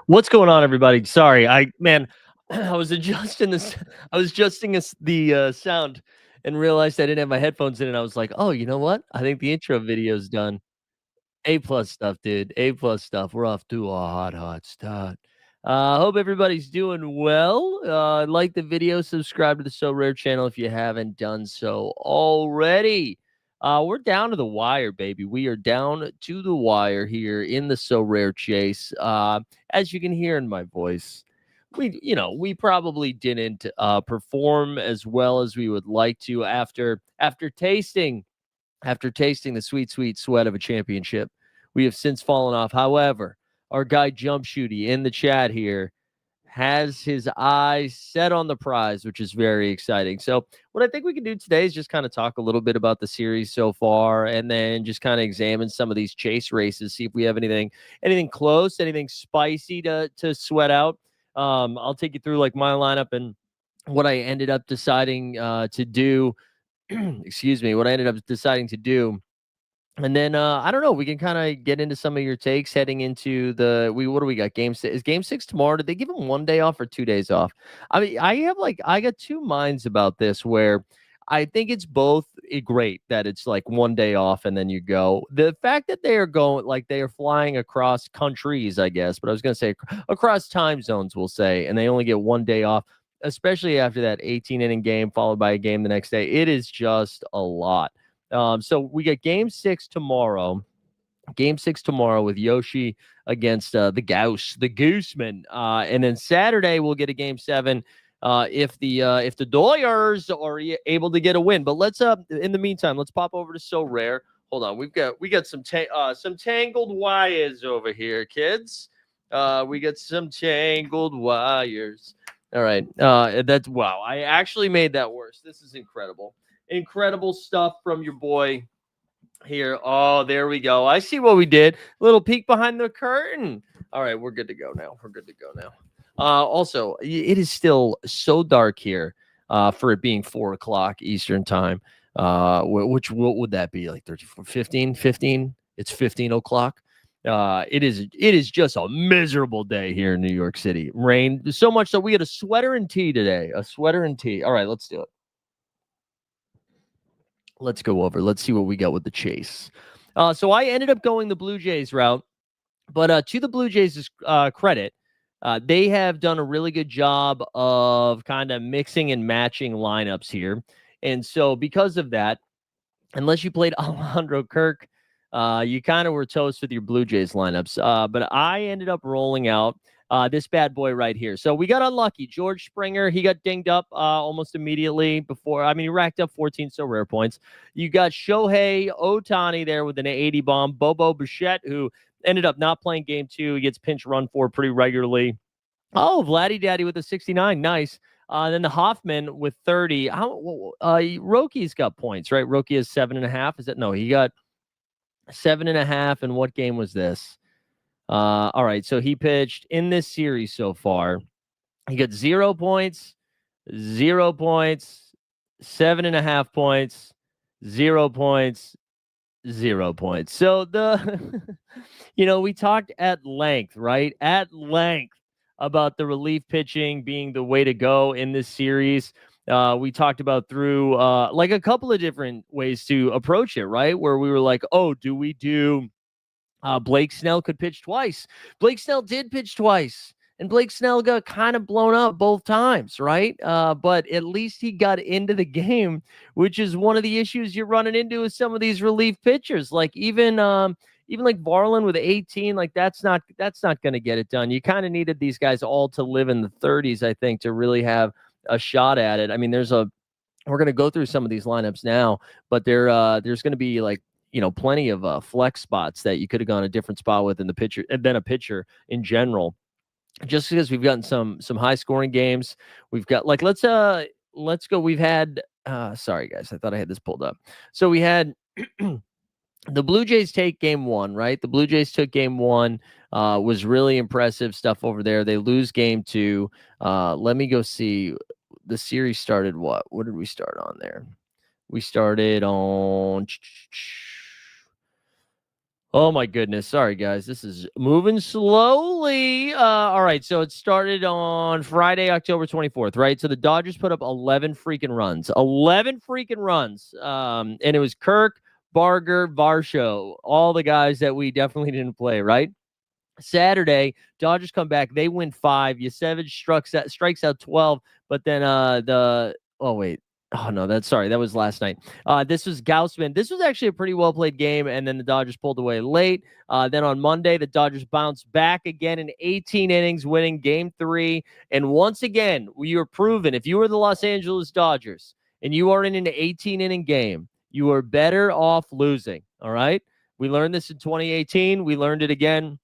What's going on, everybody? Sorry, I was adjusting this. I was adjusting the sound and realized I didn't have my headphones in, and I was like, "Oh, you know what? I think the intro video's done." A plus stuff, dude. A plus stuff. We're off to a hot start. Hope everybody's doing well. Like the video, subscribe to the So Rare channel if you haven't done so already. We're down to the wire, baby. We are down to the wire here in the So Rare chase. As you can hear in my voice, we probably didn't perform as well as we would like to after tasting the sweet, sweet sweat of a championship. We have since fallen off. However, our guy Jump Shooty in the chat here has his eyes set on the prize, which is very exciting. So, what I think we can do today is just kind of talk a little bit about the series so far, and then just kind of examine some of these chase races, see if we have anything close, anything spicy to sweat out. I'll take you through like my lineup and what I ended up deciding to do. Excuse me, what I ended up deciding to do. And then I don't know. We can kind of get into some of your takes heading into the we. What do we got? Game six is game six tomorrow. Did they give him 1 day off or 2 days off? I mean, I got two minds about this. Where I think it's both great that it's like 1 day off and then you go. The fact that they are going like they are flying across countries, I guess, but I was going to say across time zones, we'll say, and they only get 1 day off, especially after that 18 inning game followed by a game the next day. It is just a lot. So we get game six tomorrow. Game six tomorrow with Yoshi against the Gooseman. And then Saturday we'll get a game seven if the Doyers are able to get a win. But let's in the meantime, let's pop over to So Rare. Hold on, we got some tangled wires over here, kids. We got some tangled wires. All right. That's wow. I actually made that worse. This is incredible. Incredible stuff from your boy here. Oh, there we go. I see what we did. Little peek behind the curtain. All right, we're good to go now. We're good to go now. Also, it is still so dark here for it being 4 o'clock Eastern time. Which what would that be? Like 34, 15, 15? It's 15 o'clock. It is just a miserable day here in New York City. Rain so much so we get a sweater and tee today. A sweater and tee. All right, let's do it. Let's go over. Let's see what we got with the chase. So I ended up going the Blue Jays route, but to the Blue Jays' credit, they have done a really good job of kind of mixing and matching lineups here. And so because of that, unless you played Alejandro Kirk, you kind of were toast with your Blue Jays lineups. But I ended up rolling out this bad boy right here. So we got unlucky. George Springer, he got dinged up almost immediately before. I mean, he racked up 14 So Rare points. You got Shohei Ohtani there with an 80 bomb. Bobo Bichette, who ended up not playing game two. He gets pinch run for pretty regularly. Oh, Vladdy Daddy with a 69. Nice. Then the Hoffman with 30. Roki's got points, right? Roki has 7.5. Is it? No, he got 7.5. And what game was this? All right. So he pitched in this series so far. He got 0 points, 0 points, 7.5 points, 0 points, 0 points. So we talked at length, right? At length about the relief pitching being the way to go in this series. We talked about through like a couple of different ways to approach it, right? Where we were like, oh, do we do Blake Snell could pitch twice? Blake Snell did pitch twice. And Blake Snell got kind of blown up both times, right? But at least he got into the game, which is one of the issues you're running into with some of these relief pitchers. Like even like Varlin with 18, like that's not going to get it done. You kind of needed these guys all to live in the 30s, I think, to really have a shot at it. I mean, we're going to go through some of these lineups now, but there's going to be like plenty of flex spots that you could have gone a different spot with in the pitcher than a pitcher in general. Just because we've gotten some high scoring games, we've got like let's go. We've had sorry guys, I thought I had this pulled up. So we had the Blue Jays take game one, right? The Blue Jays took game one. Was really impressive stuff over there. They lose game two. Let me go see. The series started what? What did we start on there? We started on. Oh my goodness. Sorry, guys. This is moving slowly. All right. So it started on Friday, October 24th, right? So the Dodgers put up 11 freaking runs. 11 freaking runs. And it was Kirk, Barger, Varsho, all the guys that we definitely didn't play, right? Saturday, Dodgers come back. They win 5. Yasevich strikes out 12, but then the oh wait. Oh no, that was last night. This was Gaussman. This was actually a pretty well played game, and then the Dodgers pulled away late. Then on Monday, the Dodgers bounced back again in 18 innings, winning Game 3. And once again, we were proven if you were the Los Angeles Dodgers and you are in an 18 inning game, you are better off losing. All right, we learned this in 2018. We learned it again.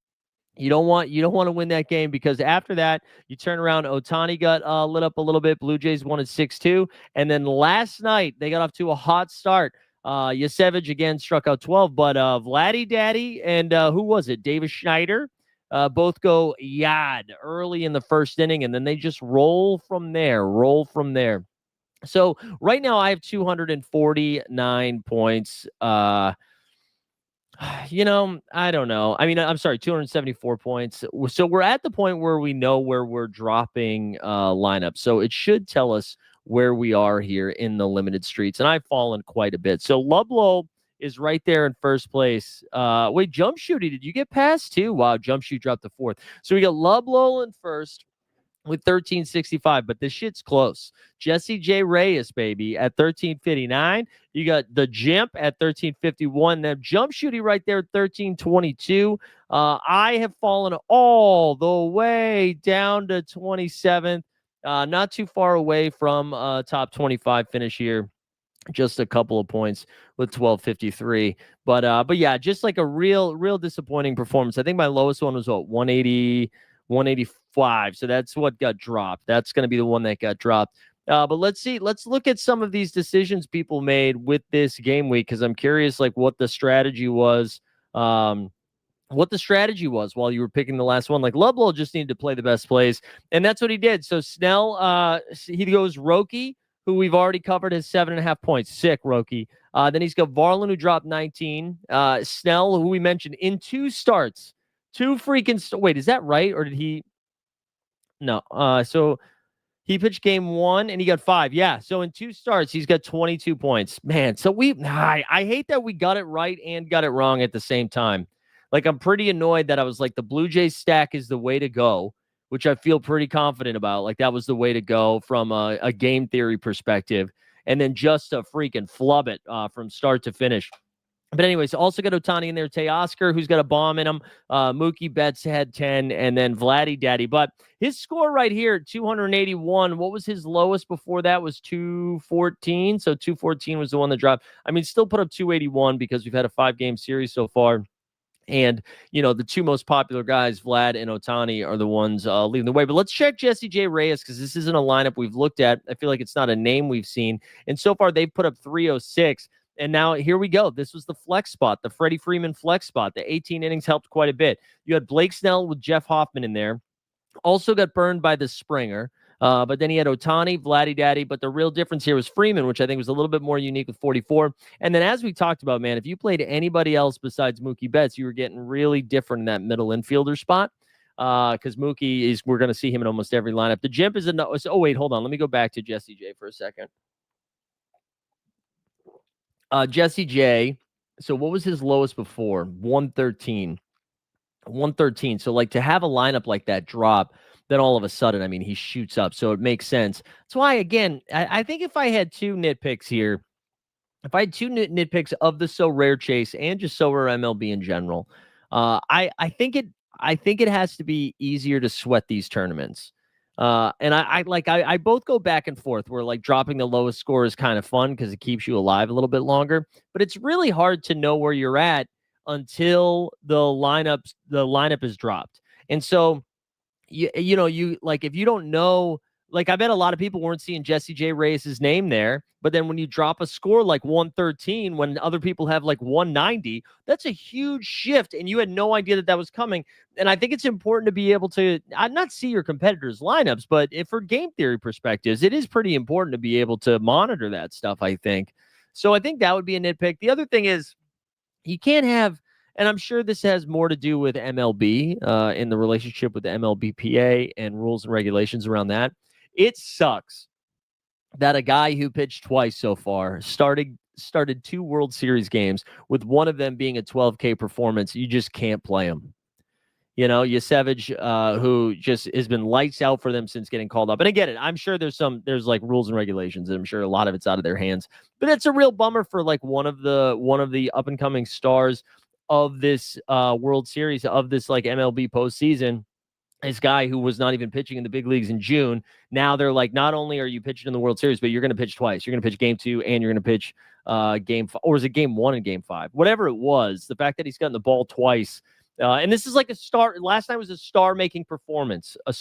You don't want to win that game because after that you turn around. Otani got lit up a little bit. Blue Jays won at 6-2, and then last night they got off to a hot start. Yasevich again struck out 12, but Vladdy Daddy and who was it? Davis Schneider. Both go yad early in the first inning, and then they just roll from there. So right now I have 249 points. I don't know. I mean, I'm sorry, 274 points. So we're at the point where we know where we're dropping lineup. So it should tell us where we are here in the limited streets. And I've fallen quite a bit. So Lublow is right there in first place. Wait, Jump Shooty, did you get past too? Wow, Jump Shoot dropped to fourth. So we got Lublow in first with 1365, but this shit's close. Jesse J. Reyes, baby, at 1359. You got the Jimp at 1351. Then Jump Shooty right there at 1322. I have fallen all the way down to 27th. Not too far away from top 25 finish here. Just a couple of points with 1253. But yeah, just like a real disappointing performance. I think my lowest one was what, 180, 185. So that's what got dropped. That's going to be the one that got dropped. But let's see. Let's look at some of these decisions people made with this game week because I'm curious, like what the strategy was. While you were picking the last one. Like Ludlow just needed to play the best plays, and that's what he did. So Snell, he goes Roki, who we've already covered, has 7.5 points. Sick, Roki. Then he's got Varlin, who dropped 19. Snell, who we mentioned in 2 starts. Wait, is that right? Or did he? No. So he pitched game 1 and he got 5. Yeah. So in 2 starts, he's got 22 points. Man, so I hate that we got it right and got it wrong at the same time. Like, I'm pretty annoyed that I was like, the Blue Jays stack is the way to go, which I feel pretty confident about. Like, that was the way to go from a game theory perspective. And then just to freaking flub it from start to finish. But anyways, also got Otani in there, Teoscar, who's got a bomb in him. Mookie Betts had 10, and then Vladdy Daddy. But his score right here, 281. What was his lowest before that? Was 214. So 214 was the one that dropped. I mean, still put up 281 because we've had a 5-game series so far. And, the 2 most popular guys, Vlad and Otani, are the ones leading the way. But let's check Jesse J. Reyes because this isn't a lineup we've looked at. I feel like it's not a name we've seen. And so far, they've put up 306. And now here we go. This was the flex spot, the Freddie Freeman flex spot. The 18 innings helped quite a bit. You had Blake Snell with Jeff Hoffman in there. Also got burned by the Springer. But then he had Otani, Vladdy Daddy. But the real difference here was Freeman, which I think was a little bit more unique with 44. And then as we talked about, man, if you played anybody else besides Mookie Betts, you were getting really different in that middle infielder spot. Because Mookie we're going to see him in almost every lineup. The Jimp is wait, hold on. Let me go back to Jesse J for a second. Jesse J. So what was his lowest before? 113. 113. So like to have a lineup like that drop, then all of a sudden, I mean, he shoots up. So it makes sense. That's why, again, I think if I had 2 nitpicks here, if I had 2 nitpicks of the Sorare chase and just Sorare MLB in general, I think it has to be easier to sweat these tournaments. And I both go back and forth where like dropping the lowest score is kind of fun because it keeps you alive a little bit longer, but it's really hard to know where you're at until the lineup is dropped. And so you like, if you don't know, like I bet a lot of people weren't seeing Jesse J. Reyes' name there, but then when you drop a score like 113, when other people have like 190, that's a huge shift, and you had no idea that was coming. And I think it's important to be able to not see your competitors' lineups, but if for game theory perspectives, it is pretty important to be able to monitor that stuff, I think. So I think that would be a nitpick. The other thing is, you can't have And I'm sure this has more to do with MLB in the relationship with the MLBPA and rules and regulations around that. It sucks that a guy who pitched twice so far started 2 World Series games with one of them being a 12K performance. You just can't play him. You know, Yasevich, who just has been lights out for them since getting called up. And I get it. I'm sure there's like rules and regulations, and I'm sure a lot of it's out of their hands. But it's a real bummer for like one of the up and coming stars of this World Series, of this like MLB postseason. This guy who was not even pitching in the big leagues in June. Now they're like, not only are you pitching in the World Series, but you're going to pitch twice. You're going to pitch game 2 and you're going to pitch game 5, or is it game 1 and game 5? Whatever it was, the fact that he's gotten the ball twice. And this is like a star. Last night was a star-making performance. Yeah,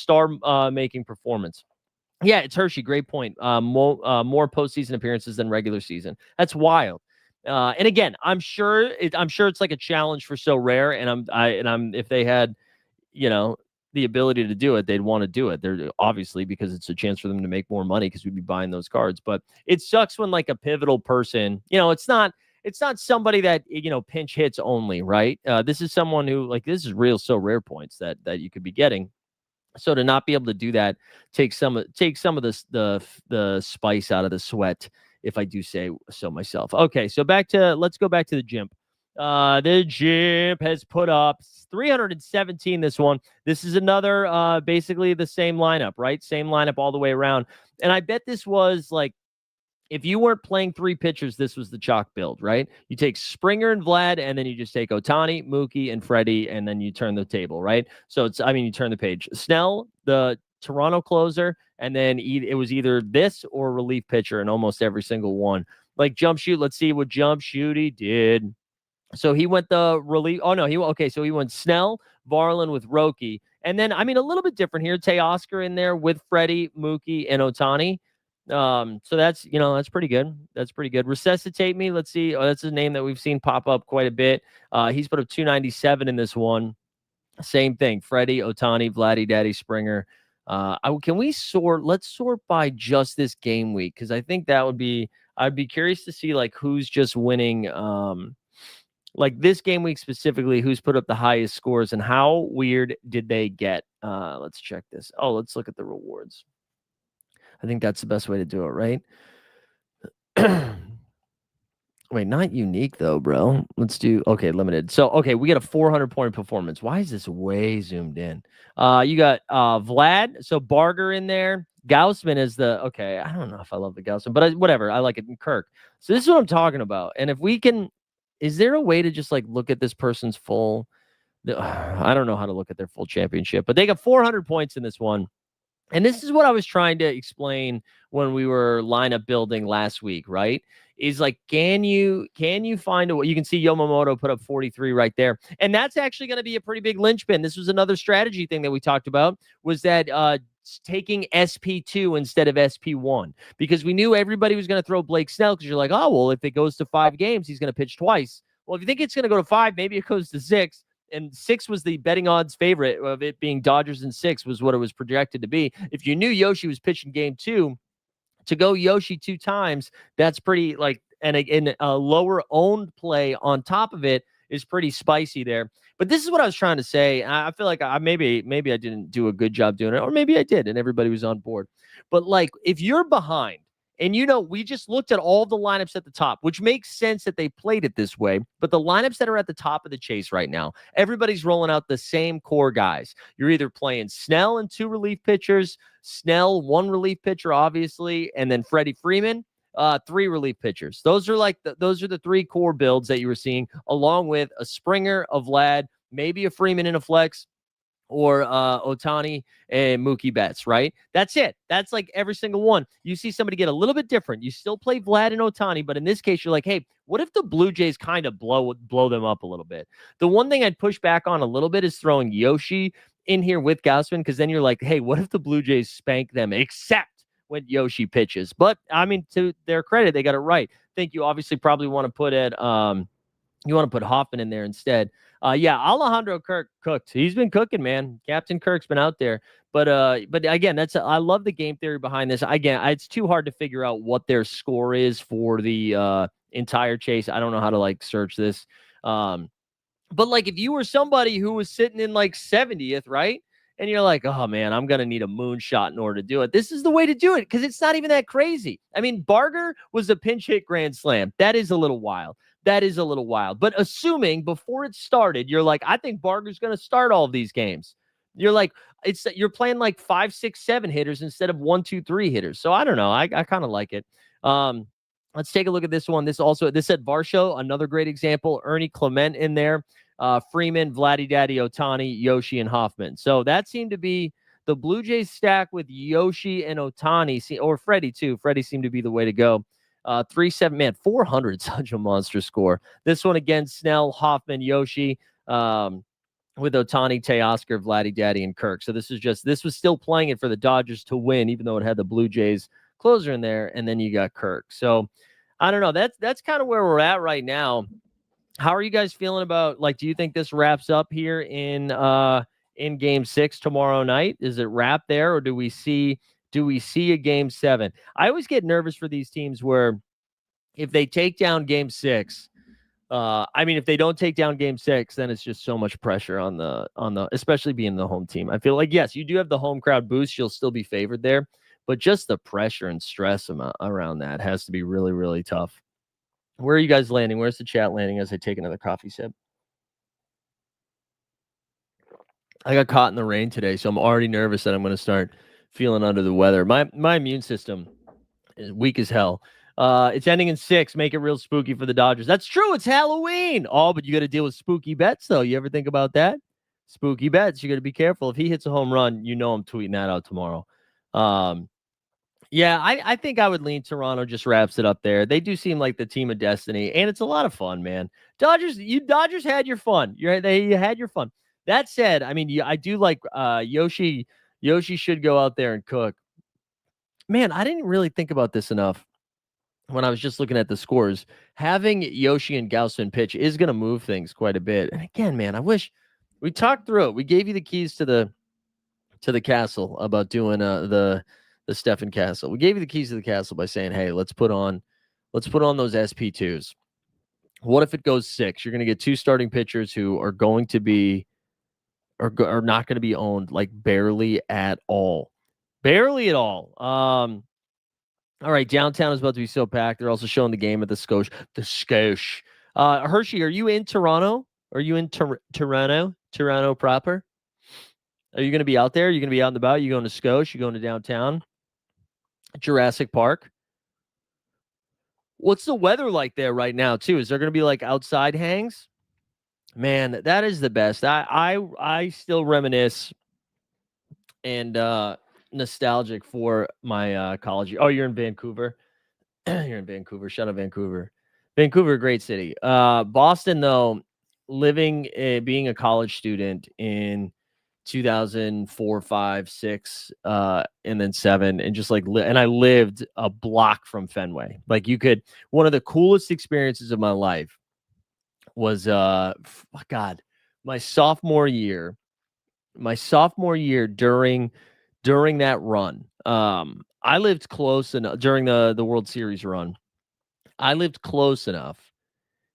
it's Hershey. Great point. More postseason appearances than regular season. That's wild. And again, I'm sure it's like a challenge for Sorare. And if they had, the ability to do it, they'd want to do it. They're obviously, because it's a chance for them to make more money because we'd be buying those cards. But it sucks when like a pivotal person, it's not somebody that, pinch hits only, right? This is someone who this is real Sorare points that you could be getting. So to not be able to do that takes some of the spice out of the sweat, if I do say so myself. Okay, so let's go back to the gym. The gym has put up 317 this one. This is another basically the same lineup, right? Same lineup all the way around. And I bet this was like, if you weren't playing 3 pitchers, this was the chalk build, right? You take Springer and Vlad, and then you just take Ohtani, Mookie, and Freddie, and then you turn the table, right? So you turn the page. Snell, the Toronto closer, and then it was either this or relief pitcher in almost every single one. Like jump shoot, let's see what jump shoot he did. So he went the relief. Oh, no, so he went Snell, Varland with Roki. And then, a little bit different here. Teoscar in there with Freddie, Mookie, and Ohtani. So that's pretty good. That's pretty good. Resuscitate Me. Let's see. Oh, that's a name that we've seen pop up quite a bit. He's put up 297 in this one. Same thing. Freddie, Ohtani, Vladdy, Daddy, Springer. Can we sort? Let's sort by just this game week, because I think that would be. I'd be curious to see like who's just winning. Like this game week specifically, who's put up the highest scores and how weird did they get? Let's check this. Oh, let's look at the rewards. I think that's the best way to do it, right? Wait, not unique though, bro. Let's do, limited. So, we got a 400-point performance. Why is this way zoomed in? You got Vlad, so Barger in there. Gaussman is I don't know if I love the Gaussman, but whatever. I like it in Kirk. So this is what I'm talking about. And if we can, is there a way to just like look at this person's full, I don't know how to look at their full championship, but they got 400 points in this one. And this is what I was trying to explain when we were lineup building last week, right? Is like, can you find a way? You can see Yamamoto put up 43 right there. And that's actually going to be a pretty big linchpin. This was another strategy thing that we talked about, was that taking SP2 instead of SP1, because we knew everybody was going to throw Blake Snell, because you're like, oh, well, if it goes to 5 games, he's going to pitch twice. Well, if you think it's going to go to 5, maybe it goes to 6. And 6 was the betting odds favorite, of it being Dodgers and 6 was what it was projected to be. If you knew Yoshi was pitching game 2, to go Yoshi 2 times, that's pretty and a lower owned play on top of it is pretty spicy there. But this is what I was trying to say. I feel like maybe I didn't do a good job doing it, or maybe I did and everybody was on board. But like, if you're behind, and we just looked at all the lineups at the top, which makes sense that they played it this way. But the lineups that are at the top of the chase right now, everybody's rolling out the same core guys. You're either playing Snell and 2 relief pitchers, Snell, 1 relief pitcher, obviously, and then Freddie Freeman, 3 relief pitchers. Those are the 3 core builds that you were seeing, along with a Springer, a Vlad, maybe a Freeman in a flex, or Ohtani and Mookie Betts, right? That's it. That's like every single one. You see somebody get a little bit different. You still play Vlad and Ohtani, but in this case, you're like, hey, what if the Blue Jays kind of blow them up a little bit? The one thing I'd push back on a little bit is throwing Yoshi in here with Gaussman, because then you're like, hey, what if the Blue Jays spank them, except when Yoshi pitches? But, to their credit, they got it right. I think you obviously probably want to put Hoffman in there instead. Alejandro Kirk cooked. He's been cooking, man. Captain Kirk's been out there. But again, I love the game theory behind this. Again, it's too hard to figure out what their score is for the entire chase. I don't know how to search this. But like if you were somebody who was sitting in like 70th, right? And you're like, oh man, I'm going to need a moonshot in order to do it. This is the way to do it because it's not even that crazy. I mean, Barger was a pinch hit grand slam. That is a little wild. That is a little wild. But assuming before it started, you're like, I think Barger's going to start all of these games. You're like, you're playing like 5, 6, 7 hitters instead of 1, 2, 3 hitters. So I don't know. I kind of like it. Let's take a look at this one. This said Varsho, another great example. Ernie Clement in there. Freeman, Vladdy Daddy, Otani, Yoshi, and Hoffman. So that seemed to be the Blue Jays stack with Yoshi and Otani, or Freddie too. Freddie seemed to be the way to go. 3-7, man, 400, such a monster score. This one again, Snell, Hoffman, Yoshi, with Otani, Teoscar, Vladdy Daddy, and Kirk. So this was still playing it for the Dodgers to win, even though it had the Blue Jays closer in there, and then you got Kirk. So I don't know. That's kind of where we're at right now. How are you guys feeling about, like, do you think this wraps up here in game 6 tomorrow night? Is it wrap there, or do we see a game 7? I always get nervous for these teams where if they take down game 6, if they don't take down game 6, then it's just so much pressure on the especially being the home team. I feel like, yes, you do have the home crowd boost. You'll still be favored there, but just the pressure and stress around that has to be really, really tough. Where are you guys landing? Where's the chat landing as I take another coffee sip? I got caught in the rain today, so I'm already nervous that I'm going to start feeling under the weather. My immune system is weak as hell. It's ending in 6. Make it real spooky for the Dodgers. That's true. It's Halloween. Oh, but you got to deal with spooky bets, though. You ever think about that? Spooky bets. You got to be careful. If he hits a home run, I'm tweeting that out tomorrow. Yeah, I think I would lean Toronto. Just wraps it up there. They do seem like the team of destiny, and it's a lot of fun, man. Dodgers had your fun. You had your fun. That said, I mean, I do like Yoshi. Yoshi should go out there and cook. Man, I didn't really think about this enough when I was just looking at the scores. Having Yoshi and Gausman pitch is going to move things quite a bit. And again, man, I wish we talked through it. We gave you the keys to the castle about doing the Stephen Castle. We gave you the keys to the castle by saying, hey, let's put on those SP2s. What if it goes 6? You're going to get 2 starting pitchers who are going to be are not going to be owned, like barely at all. Barely at all. All right, downtown is about to be so packed. They're also showing the game at the Scotia. The Scotia. Hershey, are you in Toronto? Are you in Toronto? Toronto proper? Are you going to be out there? Are you going to be out and about? You going to Scotia? You going to downtown? Jurassic Park? What's the weather like there right now, too? Is there going to be like outside hangs? Man, that is the best. I still reminisce and nostalgic for my college. Oh, you're in Vancouver? You're in Vancouver. Shout out Vancouver. Vancouver, great city. Boston, though, being a college student in 2004, 5, 6, and then 7, and just like, and I lived a block from Fenway. Like one of the coolest experiences of my life was, God, my sophomore year during that run. I lived close enough during the World Series run. I lived close enough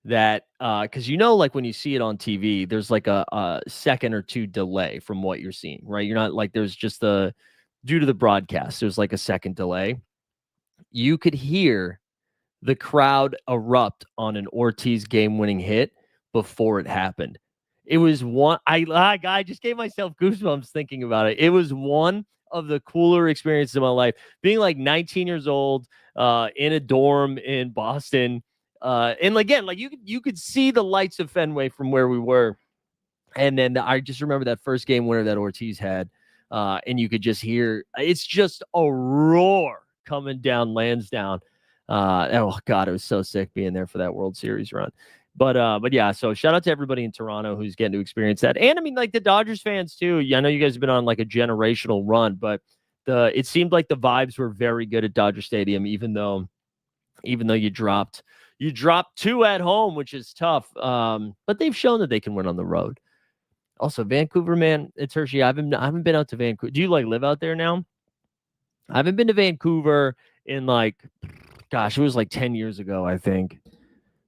that because like when you see it on TV, there's like a second or 2 delay from what you're seeing, right? You're not like there's just due to the broadcast, there's like a second delay. You could hear the crowd erupt on an Ortiz game-winning hit before it happened. It was one. I just gave myself goosebumps thinking about it. It was one of the cooler experiences of my life. Being like 19 years old, in a dorm in Boston, and again, like you could see the lights of Fenway from where we were, and then I just remember that first game winner that Ortiz had, and you could just hear it's just a roar coming down Lansdowne. Oh God, it was so sick being there for that World Series run. But yeah, so shout out to everybody in Toronto who's getting to experience that. And I mean, like the Dodgers fans too. I know you guys have been on like a generational run, but it seemed like the vibes were very good at Dodger Stadium, even though you dropped 2 at home, which is tough. But they've shown that they can win on the road. Also, Vancouver, man, it's Hershey. I haven't been out to Vancouver. Do you like live out there now? I haven't been to Vancouver in like, gosh, it was like 10 years ago, I think.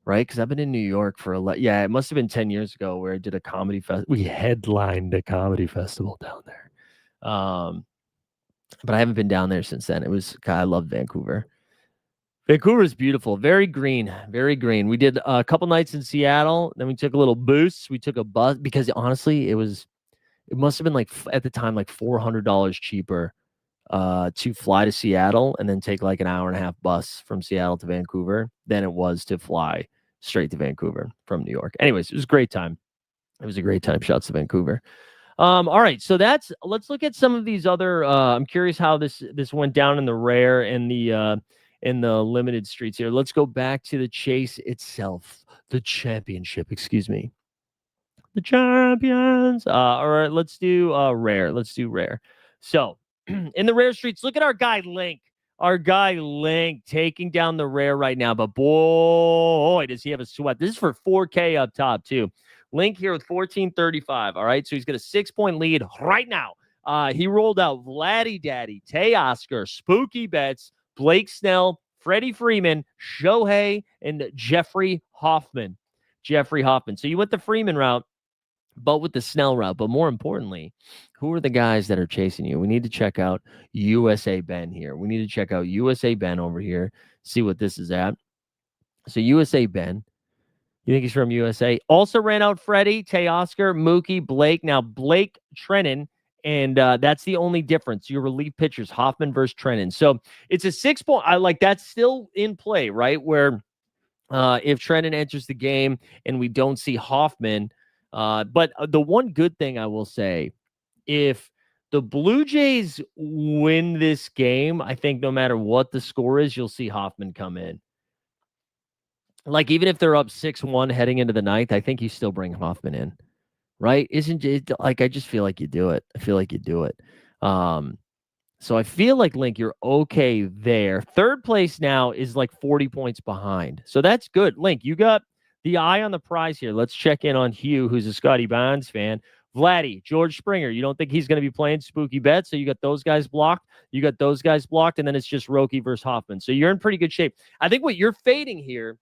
right? Because I've been in New York for yeah, it must have been 10 years ago where I did a comedy fest. We headlined a comedy festival down there. But I haven't been down there since then. God, I love Vancouver. Vancouver is beautiful, very green, very green. We did a couple nights in Seattle, then we took a little boost. We took a bus because honestly, it must have been like at the time like $400 cheaper to fly to Seattle and then take like an hour and a half bus from Seattle to Vancouver than it was to fly straight to Vancouver from New York. Anyways, it was a great time. It was a great time. Shouts to Vancouver. All right, so let's look at some of these other. I'm curious how this went down in the rare and in the limited streets here. Let's go back to the chase itself, the championship. Excuse me, the champions. All right, let's do rare. Let's do rare. So in the rare streets, look at our guy Link. Our guy Link taking down the rare right now, but boy, does he have a sweat. This is for 4K up top, too. Link here with 1435. All right, so he's got a 6-point lead right now. He rolled out Vladdy Daddy, Tay Oscar, Spooky Betts, Blake Snell, Freddie Freeman, Shohei, and Jeffrey Hoffman. So you went the Freeman route, but with the Snell route. But more importantly, who are the guys that are chasing you? We need to check out USA Ben here. We need to check out USA Ben over here, see what this is at. So USA Ben, you think he's from USA? Also ran out Freddie, Teoscar, Mookie, Blake. Now Blake Trennan, and that's the only difference. Your relief pitchers, Hoffman versus Trennan. So it's a 6-point. I like that's still in play, right? Where if Trennan enters the game and we don't see Hoffman. But the one good thing I will say, if the Blue Jays win this game, I think no matter what the score is, you'll see Hoffman come in. Like, even if they're up 6-1 heading into the ninth, I think you still bring Hoffman in, right? Isn't it like, I just feel like you do it. I feel like you do it. So I feel like, Link, you're okay there. Third place now is like 40 points behind. So that's good. Link, you got the eye on the prize here. Let's check in on Hugh, who's a Scotty Bonds fan. Vladdy, George Springer, you don't think he's going to be playing Spooky Bet, so you got those guys blocked. You got those guys blocked, and then it's just Roki versus Hoffman. So you're in pretty good shape. I think what you're fading here,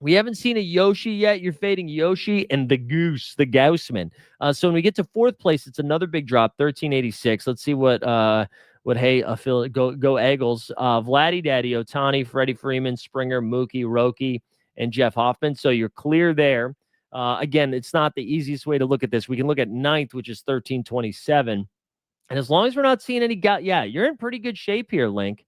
we haven't seen a Yoshi yet. You're fading Yoshi and the Goose, the Gaussman. So when we get to fourth place, it's another big drop, 1386. Let's see what go Eagles. Vladdy Daddy, Otani, Freddie Freeman, Springer, Mookie, Roki, and Jeff Hoffman. So you're clear there. Again, it's not the easiest way to look at this. We can look at ninth, which is 1327. And as long as we're not seeing any you're in pretty good shape here, Link.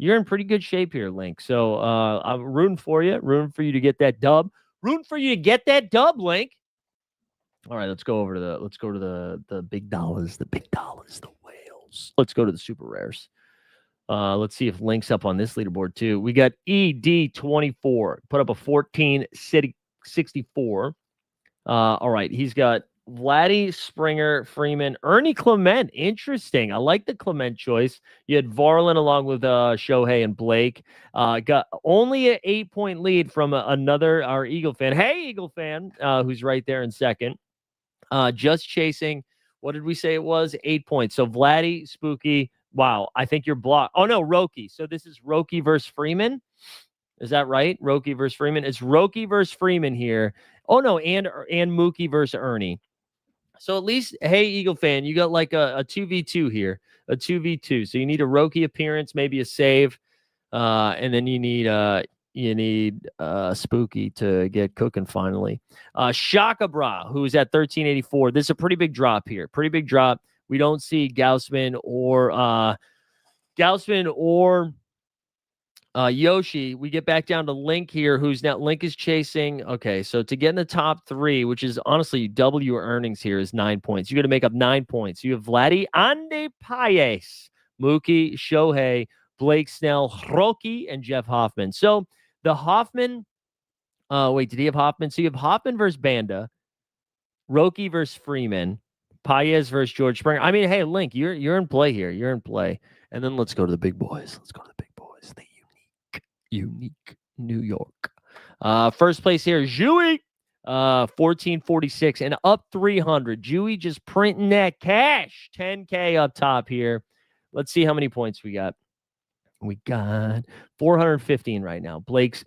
You're in pretty good shape here, Link. So I'm rooting for you to get that dub. Rooting for you to get that dub, Link. All right, let's go to the big dollars, the whales. Let's go to the super rares. Let's see if Link's up on this leaderboard too. We got ED24, put up a 1464. All right, he's got Vladdy, Springer, Freeman, Ernie Clement. Interesting. I like the Clement choice. You had Varlin along with Shohei and Blake. Got only an 8-point lead from our Eagle fan. Hey, Eagle fan, who's right there in second. Just chasing. What did we say it was? 8 points. So Vladdy, Spooky. Wow, I think you're blocked. Oh, no, Roki. So this is Roki versus Freeman. Is that right? Roki versus Freeman. It's Roki versus Freeman here. Oh, no, and Mookie versus Ernie. So at least, hey, Eagle fan, you got like a 2v2 here, a 2v2. So you need a Roki appearance, maybe a save, and then you need Spooky to get cooking finally. Shaka Bra, who's at 1384. This is a pretty big drop here. Pretty big drop. We don't see Gaussman or Yoshi. We get back down to Link here, who's now Link is chasing. Okay, so to get in the top 3, which is honestly double your earnings here, is 9 points. You got to make up 9 points. You have Vladdy, Ande Paez, Mookie, Shohei, Blake Snell, Roki, and Jeff Hoffman. So the Hoffman, did he have Hoffman? So you have Hoffman versus Banda, Roki versus Freeman, Paez versus George Springer. I mean, hey, Link, you're in play here. You're in play. And then let's go to the big boys. The unique New York. First place here, Jewy, 1446 and up 300. Jewy just printing that cash. 10K up top here. Let's see how many points we got. We got 415 right now. Blake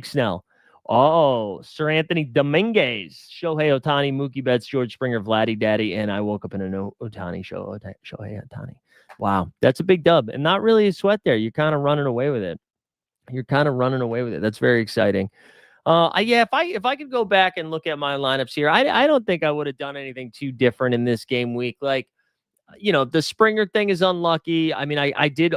Snell. Oh, Sir Anthony Dominguez, Shohei Otani, Mookie Betts, George Springer, Vladdy Daddy, and I woke up in a no Otani show. Shohei Otani. Wow, that's a big dub, and not really a sweat there. You're kind of running away with it. You're kind of running away with it. That's very exciting. Yeah, if I could go back and look at my lineups here, I don't think I would have done anything too different in this game week. Like, the Springer thing is unlucky. I mean, I do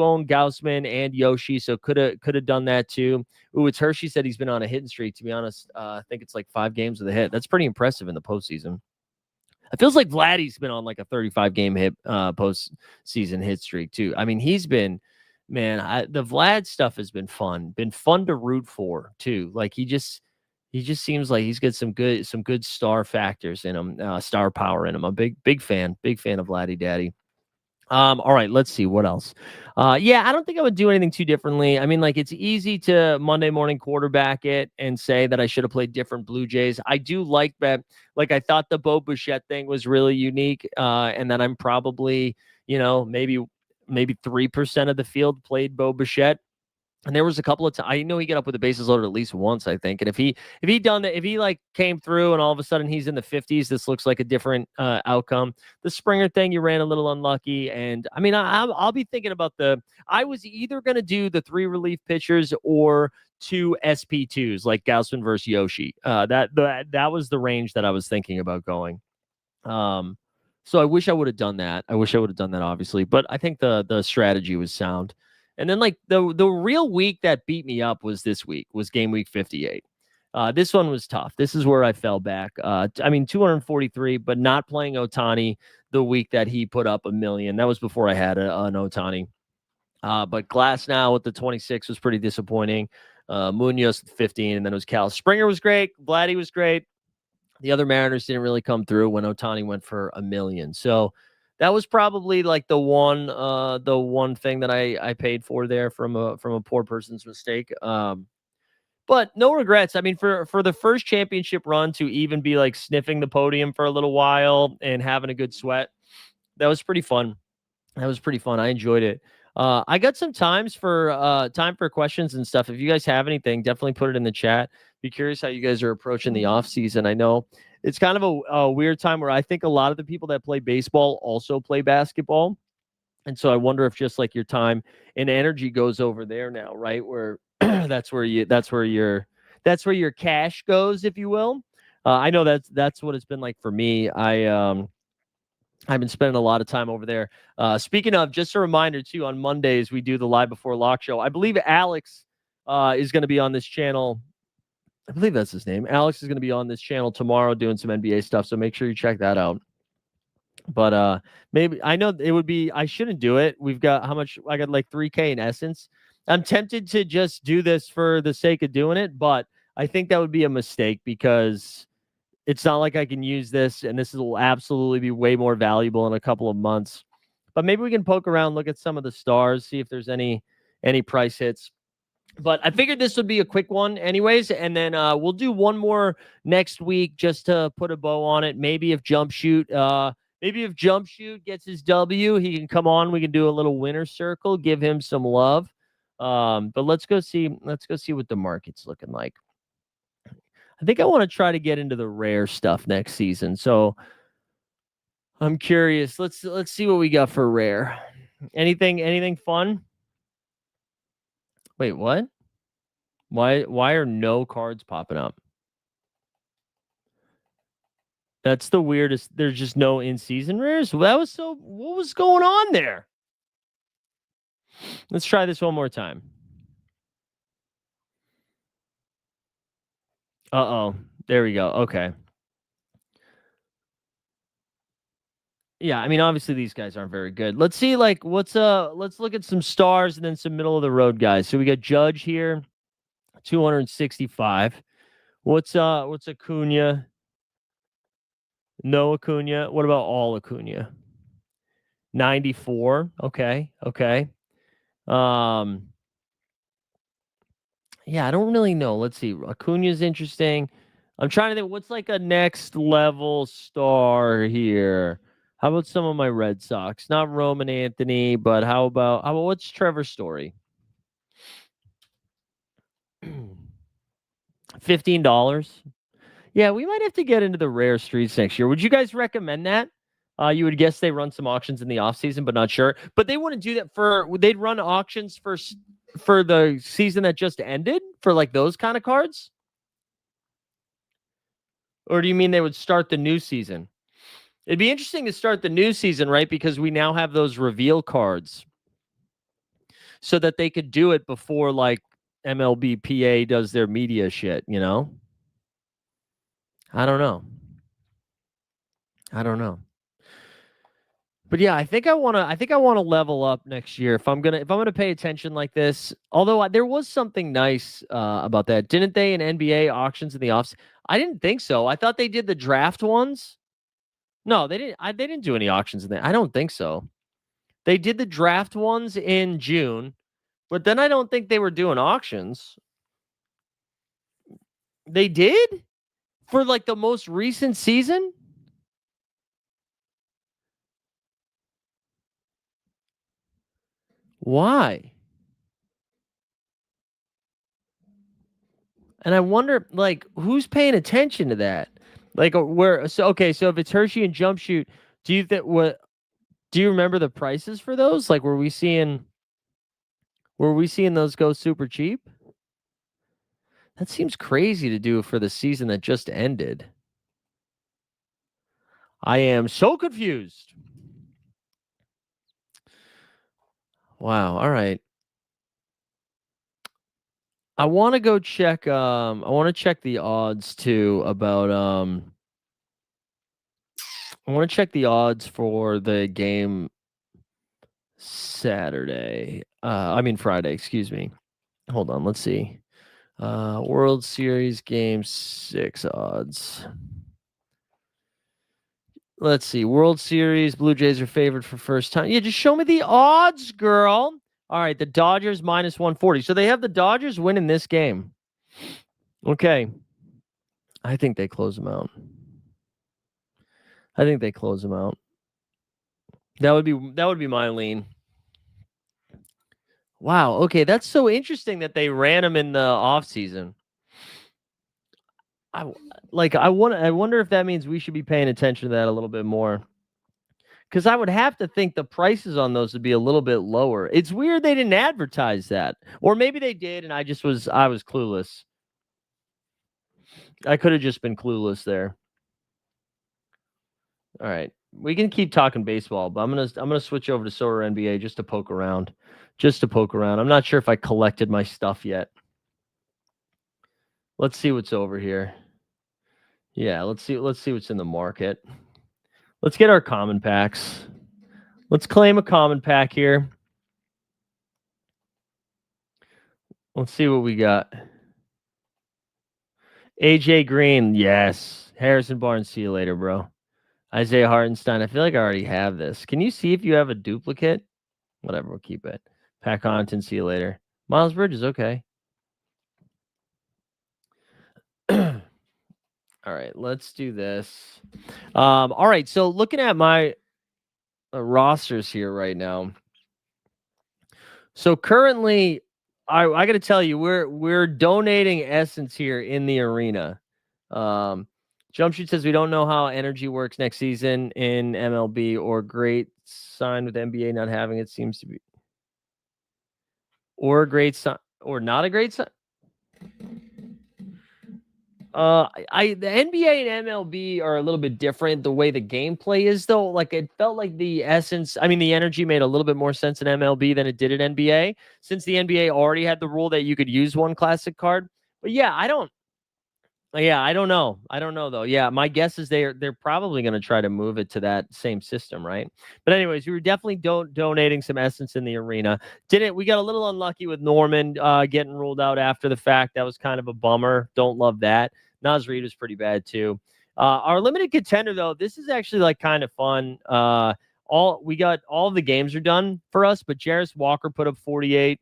own Gaussman and Yoshi, so could have done that too. Ooh, it's Hershey said he's been on a hitting streak. To be honest, I think it's like 5 games with a hit. That's pretty impressive in the postseason. It feels like Vladdy's been on like a 35 game hit postseason hit streak too. I mean, he's been, man, the Vlad stuff has been fun to root for too. Like he just seems like he's got some good star factors in him, star power in him. I'm big fan of Vladdy Daddy. All right, let's see what else. Yeah, I don't think I would do anything too differently. I mean, like it's easy to Monday morning quarterback it and say that I should have played different Blue Jays. I do like that. Like I thought the Bo Bichette thing was really unique, and that I'm probably maybe 3% of the field played Bo Bichette. And there was a couple of times I know he got up with the bases loaded at least once, I think. And if he done that, if he like came through and all of a sudden he's in the 50s, this looks like a different outcome. The Springer thing, you ran a little unlucky, and I mean, I'll be thinking about I was either going to do the 3 relief pitchers or 2 SP2s like Gaussman versus Yoshi. That was the range that I was thinking about going. So I wish I would have done that. Obviously, but I think the strategy was sound. And then like the real week that beat me up was this week, was game week 58. This one was tough. This is where I fell back. I mean, 243, but not playing Otani the week that he put up 1,000,000. That was before I had an Otani. But Glass now with the 26 was pretty disappointing. Munoz with 15, and then it was Cal. Springer was great. Vladdy was great. The other Mariners didn't really come through when Otani went for 1,000,000. So that was probably like the one thing that I paid for there from a poor person's mistake. But no regrets. I mean, for the first championship run to even be like sniffing the podium for a little while and having a good sweat, that was pretty fun. I enjoyed it. I got some time for questions and stuff. If you guys have anything, definitely put it in the chat. Be curious how you guys are approaching the off season. I know it's kind of a weird time where I think a lot of the people that play baseball also play basketball. And so I wonder if just like your time and energy goes over there now, right? Where that's where your cash goes, if you will. I know that's what it's been like for me. I've been spending a lot of time over there. Speaking of, just a reminder too, on Mondays we do the Live Before Lock show. I believe Alex is going to be on this channel. I believe that's his name. Alex is going to be on this channel tomorrow doing some NBA stuff, so make sure you check that out. But maybe I know it would be. I shouldn't do it. We've got how much? I got like 3K in essence. I'm tempted to just do this for the sake of doing it, but I think that would be a mistake because it's not like I can use this, and this will absolutely be way more valuable in a couple of months. But maybe we can poke around, look at some of the stars, see if there's any price hits. But I figured this would be a quick one anyways, and then we'll do one more next week just to put a bow on it. Maybe if Jump Shoot gets his W, he can come on. We can do a little winner circle, give him some love. But let's go see what the market's looking like. I think I want to try to get into the rare stuff next season. So I'm curious. Let's see what we got for rare. Anything fun? Wait, what? Why are no cards popping up? That's the weirdest. There's just no in-season rares. What was going on there? Let's try this one more time. Uh-oh. There we go. Okay. Yeah, I mean, obviously these guys aren't very good. Let's see, like, let's look at some stars and then some middle of the road guys. So we got Judge here, 265. What's Acuna? No Acuna. What about all Acuna? 94. Okay. Um, yeah, I don't really know. Let's see. Acuna's interesting. I'm trying to think what's like a next level star here. How about some of my Red Sox? Not Roman Anthony, but how about what's Trevor's Story? $15. Yeah, we might have to get into the rare streets next year. Would you guys recommend that? You would guess they run some auctions in the off season, but not sure. But they wouldn't do that for. They'd run auctions for the season that just ended for like those kind of cards. Or do you mean they would start the new season? It'd be interesting to start the new season, right? Because we now have those reveal cards, so that they could do it before like MLBPA does their media shit. You know, I don't know. I don't know. But yeah, I think I want to level up next year if I'm gonna pay attention like this. Although there was something nice about that, didn't they? In NBA auctions in the offs, I didn't think so. I thought they did the draft ones. No, they didn't. They didn't do any auctions in there. I don't think so. They did the draft ones in June, but then I don't think they were doing auctions. They did for like the most recent season. Why? And I wonder, like, who's paying attention to that? Like, where? So okay, so if it's Hershey and Jump Shoot, do you think what? Do you remember the prices for those? Like, were we seeing those go super cheap? That seems crazy to do for the season that just ended. I am so confused. Wow. All right. I want to go check. I want to check the odds too about. I want to check the odds for the game Saturday. I mean Friday. Excuse me. Hold on. Let's see. World Series Game 6 odds. Let's see. World Series, Blue Jays are favored for first time. Yeah, just show me the odds, girl. All right, the Dodgers minus 140. So they have the Dodgers winning this game. Okay. I think they close them out. I think they close them out. That would be my lean. Wow. Okay, that's so interesting that they ran them in the off season. I wonder if that means we should be paying attention to that a little bit more. Because I would have to think the prices on those would be a little bit lower. It's weird they didn't advertise that, or maybe they did, and I was clueless. I could have just been clueless there. All right, we can keep talking baseball, but I'm gonna switch over to Sorare NBA just to poke around, I'm not sure if I collected my stuff yet. Let's see what's over here. Yeah, let's see what's in the market. Let's get our common packs. Let's claim a common pack here. Let's see what we got. AJ Green, yes. Harrison Barnes, see you later, bro. Isaiah Hartenstein, I feel like I already have this. Can you see if you have a duplicate? Whatever, we'll keep it. Pat Connaughton, see you later. Miles Bridges, okay. All right, let's do this. All right, so looking at my rosters here right now. So currently, I got to tell you, we're donating essence here in the arena. Jump Shoot says we don't know how energy works next season in MLB, or great sign with NBA not having it seems to be, or a great sign, or not a great sign. The NBA and MLB are a little bit different. The way the gameplay is, though, like it felt like the essence. I mean, the energy made a little bit more sense in MLB than it did at NBA, since the NBA already had the rule that you could use one classic card. But yeah, I don't. Yeah, I don't know. I don't know though. Yeah, my guess is they're probably going to try to move it to that same system, right? But anyways, we were definitely donating some essence in the arena. Didn't we got a little unlucky with Norman getting ruled out after the fact? That was kind of a bummer. Don't love that. Nas Reed was pretty bad too. Our limited contender though, this is actually like kind of fun. All the games are done for us, but Jarris Walker put up 48.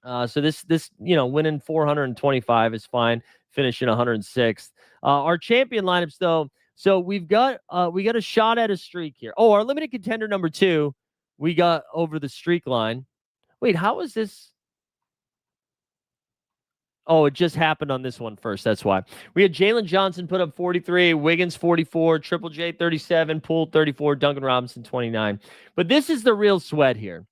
So this winning 425 is fine. Finishing 106th. Our champion lineups though. So we got a shot at a streak here. Oh, our limited contender number 2, we got over the streak line. Wait, how is this? Oh, it just happened on this one first. That's why. We had Jalen Johnson put up 43, Wiggins 44, Triple J 37, Poole 34, Duncan Robinson 29. But this is the real sweat here.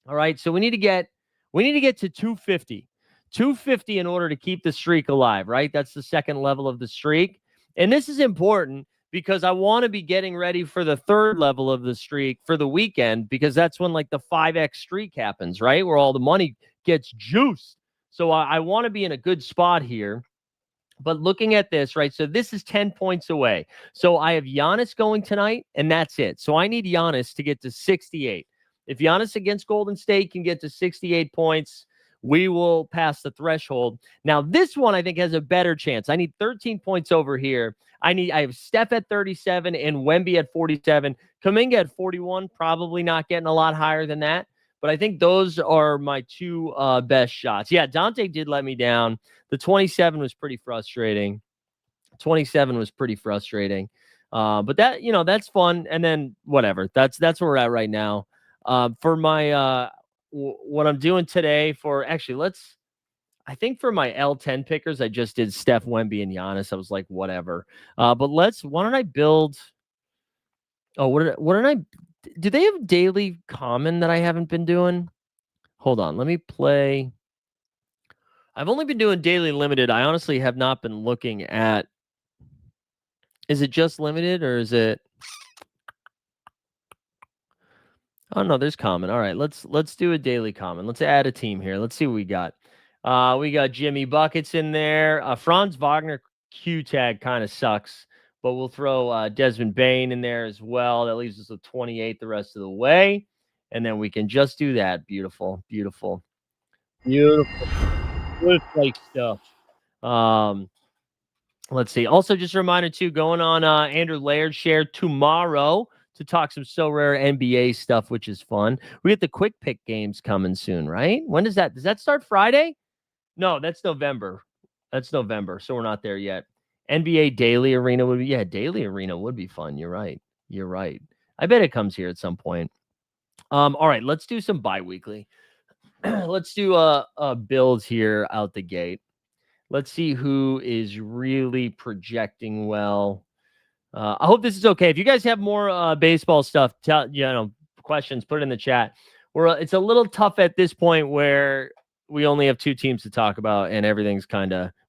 All right. So we need to get to 250. 250 in order to keep the streak alive, right? That's the second level of the streak. And this is important because I want to be getting ready for the third level of the streak for the weekend, because that's when like the 5x streak happens, right? Where all the money gets juiced. So I want to be in a good spot here. But looking at this, right? So this is 10 points away. So I have Giannis going tonight, and that's it. So I need Giannis to get to 68. If Giannis against Golden State can get to 68 points, we will pass the threshold. Now, this one I think has a better chance. I need 13 points over here. I have Steph at 37 and Wemby at 47. Kuminga at 41, probably not getting a lot higher than that. But I think those are my two best shots. Yeah, Dante did let me down. The 27 was pretty frustrating. 27 was pretty frustrating. But that, that's fun. And then whatever. That's where we're at right now. For my what I'm doing today for actually I think for my L10 pickers, I just did Steph, Wemby, and Giannis. I was like, whatever. But why don't I build? Oh, what did I? Do they have daily common that I haven't been doing? Hold on, let me play. I've only been doing daily limited. I honestly have not been looking at. Is it just limited or is it? Oh no, there's common. All right, let's do a daily common. Let's add a team here. Let's see what we got. We got Jimmy Buckets in there. Franz Wagner Q tag kind of sucks, but we'll throw Desmond Bain in there as well. That leaves us with 28 the rest of the way, and then we can just do that. Beautiful, beautiful, beautiful, good play stuff. Let's see. Also, just a reminder too, going on Andrew Laird share tomorrow to talk some Sorare NBA stuff, which is fun. We get the quick pick games coming soon, right? When does that? Does that start Friday? No, that's November. That's November, so we're not there yet. NBA Daily Arena would be, yeah, Daily Arena would be fun. You're right. You're right. I bet it comes here at some point. All right, let's do some bi-weekly. Let's do a build here out the gate. Let's see who is really projecting well. I hope this is okay. If you guys have more baseball stuff, questions, put it in the chat. It's a little tough at this point where we only have two teams to talk about, and everything's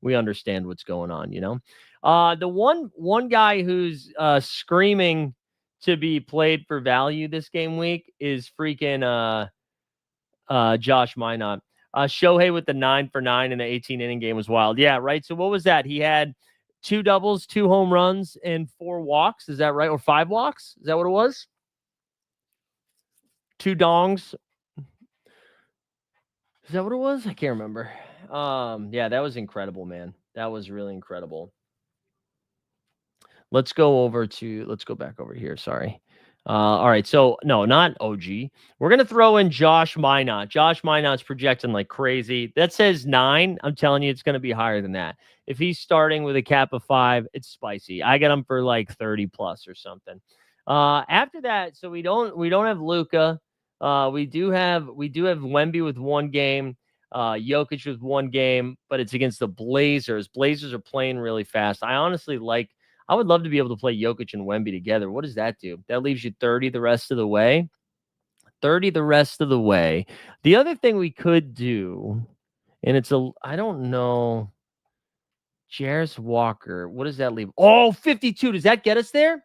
we understand what's going on. The one guy who's screaming to be played for value this game week is freaking Josh Minot. Shohei with the 9 for 9 in the 18 inning game was wild. Yeah, right. So what was that? He had 2 doubles, 2 home runs, and 4 walks. Is that right? Or 5 walks? Is that what it was? 2 dongs. Is that what it was? I can't remember. Yeah, that was incredible, man. That was really incredible. Let's go back over here. Sorry. All right. So no, not OG. We're gonna throw in Josh Minot. Josh Minot's projecting like crazy. That says 9. I'm telling you, it's gonna be higher than that. If he's starting with a cap of 5, it's spicy. I got him for like 30 plus or something. After that, so we don't have Luca. We do have Wemby with 1 game. Jokic with 1 game, but it's against the Blazers. Blazers are playing really fast. I would love to be able to play Jokic and Wemby together. What does that do? That leaves you 30 the rest of the way. 30 the rest of the way. The other thing we could do, and I don't know, Jarris Walker, what does that leave? Oh, 52. Does that get us there?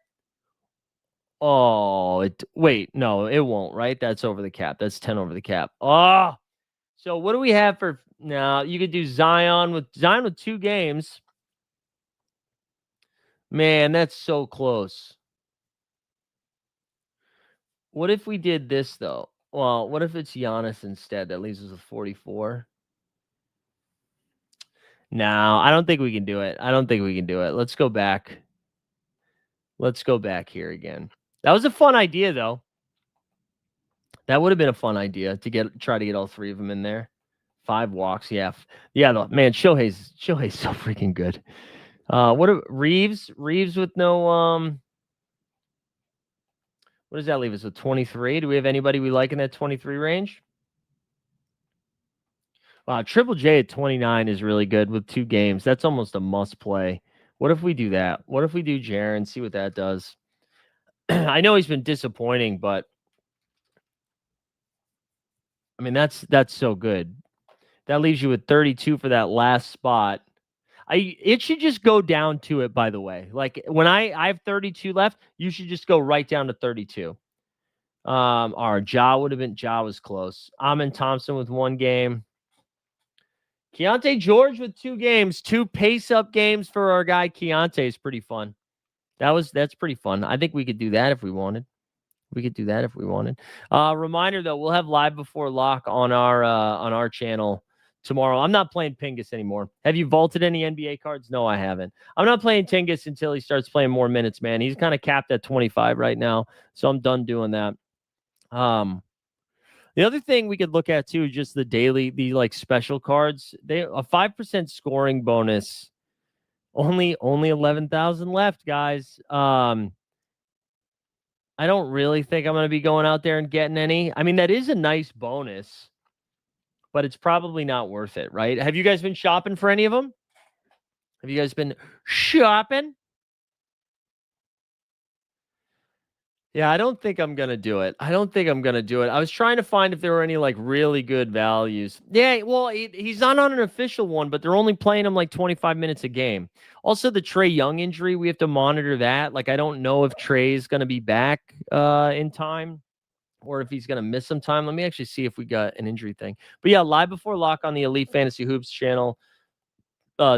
Oh, wait, no, it won't, right? That's over the cap. That's 10 over the cap. Oh, so what do we have for now? You could do Zion with 2 games. Man, that's so close. What if we did this though? Well, what if it's Giannis instead? That leaves us with 44. No, I don't think we can do it. I don't think we can do it. Let's go back. Let's go back here again. That was a fun idea though. That would have been a fun idea to try to get all 3 of them in there. 5 walks, yeah. Yeah, man, Shohei's so freaking good. What Reeves with no what does that leave us with 23? Do we have anybody we like in that 23 range? Triple J at 29 is really good with 2 games. That's almost a must play. What if we do that? What if we do Jaron, see what that does? I know he's been disappointing, but I mean that's so good. That leaves you with 32 for that last spot. It should just go down to it, by the way. Like when I have 32 left, you should just go right down to 32. Our Ja would have been Ja was close. Amin Thompson with 1 game. Keontae George with 2 games, 2 pace up games for our guy Keontae is pretty fun. That's pretty fun. I think we could do that if we wanted. We could do that if we wanted. Reminder though, we'll have live before lock on our channel tomorrow. I'm not playing Pingus anymore. Have you vaulted any NBA cards? No, I haven't. I'm not playing Tingus until he starts playing more minutes, man. He's kind of capped at 25 right now, so I'm done doing that. The other thing we could look at too is just the like special cards. They a 5% scoring bonus. Only 11,000 left, guys. I don't really think I'm going to be going out there and getting any. I mean, that is a nice bonus, but it's probably not worth it, right? Have you guys been shopping for any of them? Have you guys been shopping? Yeah, I don't think I'm going to do it. I don't think I'm going to do it. I was trying to find if there were any like really good values. Yeah, well, he's not on an official one, but they're only playing him like 25 minutes a game. Also, the Trae Young injury, we have to monitor that. Like, I don't know if Trae's going to be back in time or if he's going to miss some time. Let me actually see if we got an injury thing. But yeah, live before lock on the Elite Fantasy Hoops channel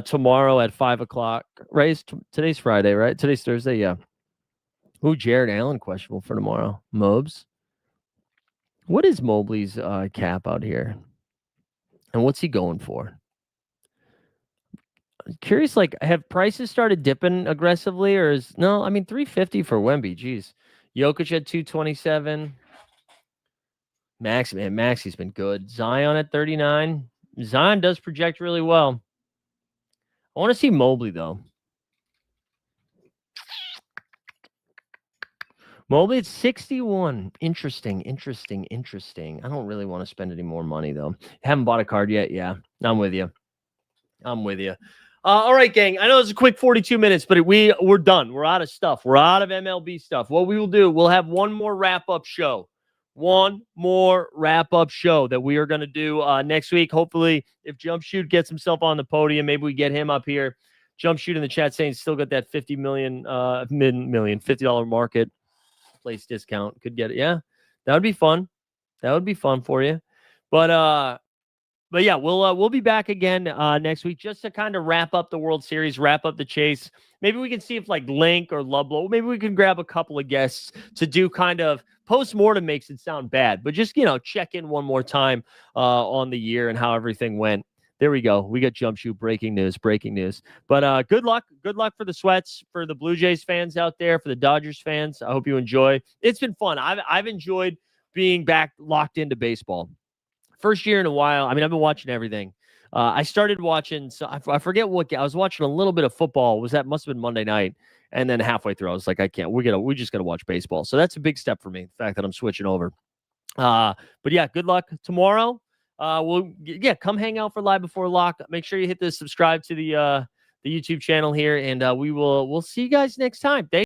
tomorrow at 5 o'clock. Right? Today's Friday, right? Today's Thursday. Yeah. Who? Jared Allen questionable for tomorrow. Mobes. What is Mobley's cap out here? And what's he going for? I'm curious, like, have prices started dipping aggressively or is no? I mean, 350 for Wemby. Jeez. Jokic at 227. Maxi's been good. Zion at 39. Zion does project really well. I want to see Mobley, though. Mobley at 61. Interesting. I don't really want to spend any more money, though. Haven't bought a card yet. Yeah, I'm with you. All right, gang. I know it's a quick 42 minutes, but we're done. We're out of stuff. We're out of MLB stuff. What we will do, we'll have one more wrap-up show. One more wrap-up show that we are going to do next week. Hopefully, if Jumpshoot gets himself on the podium, maybe we get him up here. Jumpshoot in the chat saying still got that $50 million, $50 marketplace discount. Could get it. Yeah, that would be fun. That would be fun for you. But yeah, we'll be back again next week just to kind of wrap up the World Series, wrap up the chase. Maybe we can see if like Link or Lublo, maybe we can grab a couple of guests to do kind of post-mortem makes it sound bad, but just, check in one more time on the year and how everything went. There we go. We got Jumpshoot breaking news. But good luck for the Sweats, for the Blue Jays fans out there, for the Dodgers fans. I hope you enjoy. It's been fun. I've enjoyed being back locked into baseball. First year in a while. I mean, I've been watching everything. I started watching, so I forget what I was watching a little bit of football. Must have been Monday night, and then halfway through, I was like, I can't. We just gotta watch baseball. So that's a big step for me. The fact that I'm switching over. But yeah, good luck tomorrow. Come hang out for Live Before Lock. Make sure you hit the subscribe to the YouTube channel here, and we'll see you guys next time. Thanks.